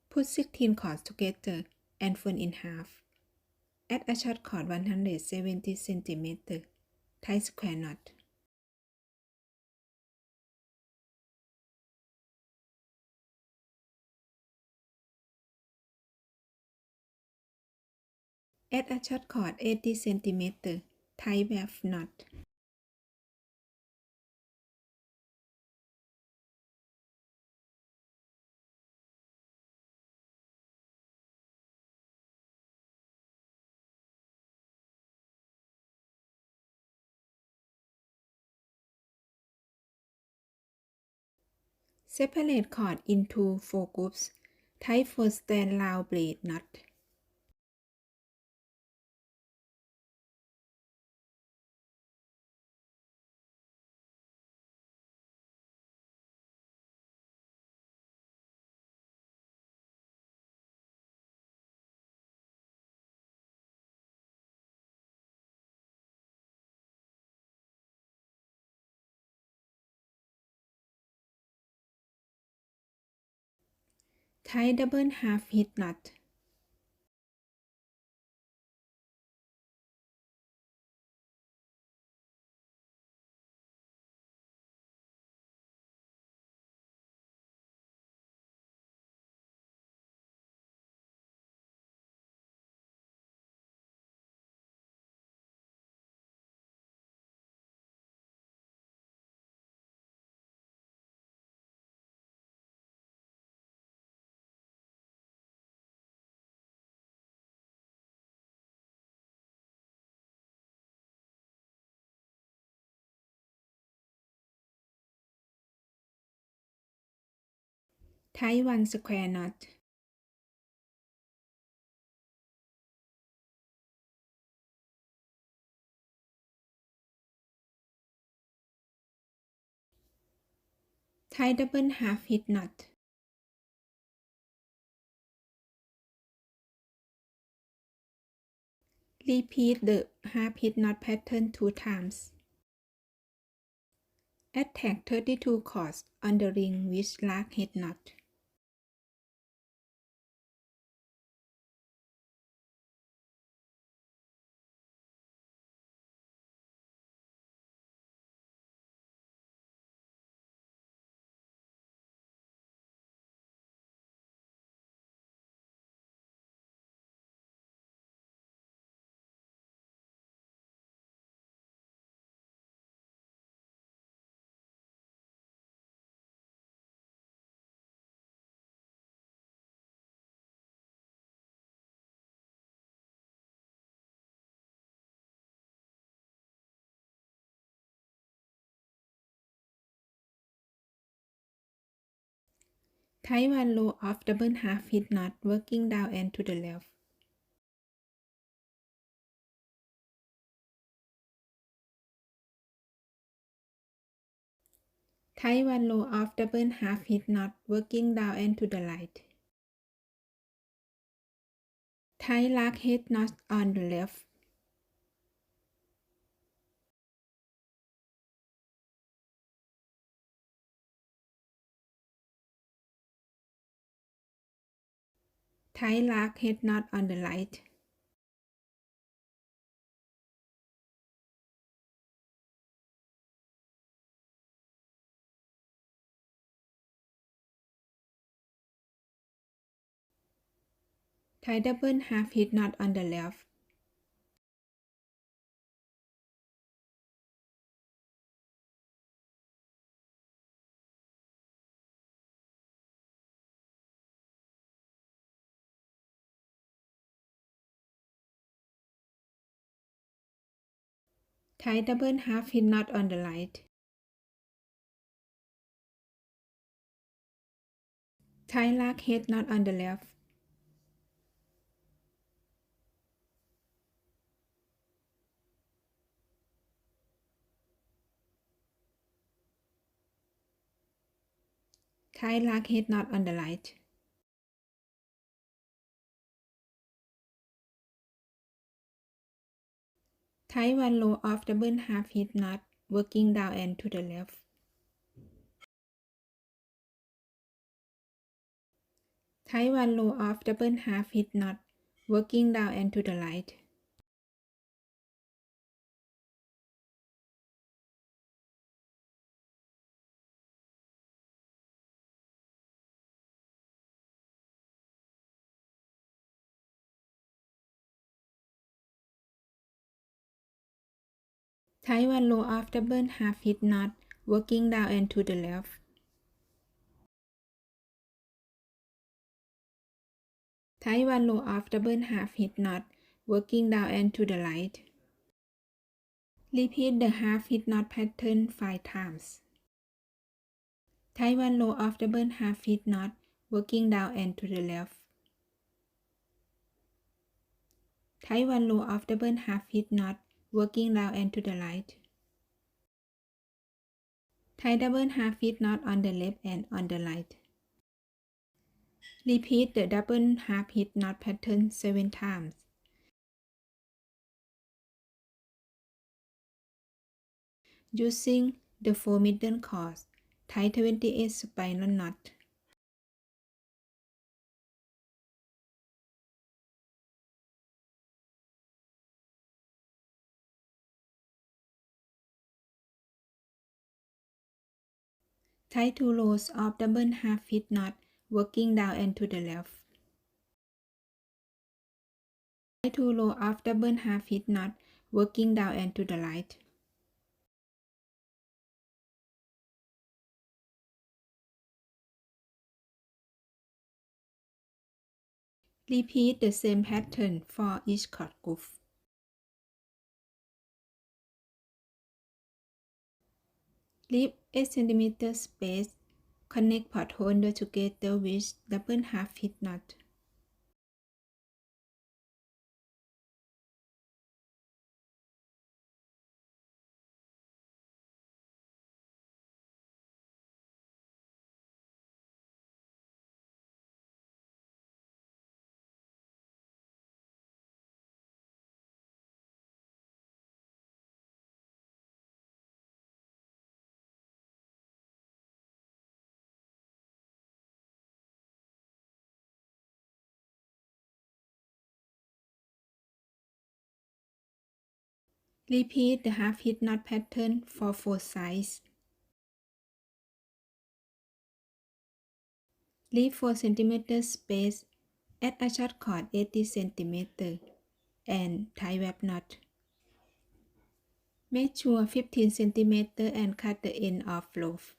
Put 16 chords together and fold in half. Add a short cord 170 cm. Tie square knot. Add a short cord 80 cm. Tie weft knot. Separate cord into 4 groups. Tie 4 stand round blade knot. Tie double half hitch knot. Tie 1 square knot. Tie double half hitch knot. Repeat the half hitch knot pattern 2 times. Attach 32 cords on the ring with lark hitch knot. Tie 1 row of double half hitch knot working down and to the left. Tie 1 row of double half hitch knot working down and to the right. Tie lark hitch knot on the left. Tie lark hitch knot on the right. Tie double half hitch knot on the left. Tie double half hitch knot on the right. Tie lark hitch knot on the left. Tie lark hitch knot on the right. Tie 1 row of double half hitch knot working down and to the left. Tie one row of double half hitch knot, working down and to the right. Tie one row of double half hitch knot, working down and to the left. Tie one row of double half hitch knot, working down and to the right. Repeat the half hitch knot pattern 5 times. Tie one row of double half hitch knot, working down and to the left. Tie one row of double half hitch knot, working down and to the right. Tie double half hitch knot on the left and on the right. Repeat the double half hitch knot pattern 7 times. Using the 4 middle cords, tie 28 spiral knot. Tie 2 rows of double half hitch knot, working down and to the left. Tie 2 rows of double half hitch knot, working down and to the right. Repeat the same pattern for each cord group. Leave 8 cm space. Connect pot holder together with double half hitch knot. Repeat the half hitch knot pattern for 4 sides. Leave 4 cm space. Add a short cord 80 cm and tie wrap knot. Make sure 15 cm and cut the end of loaf.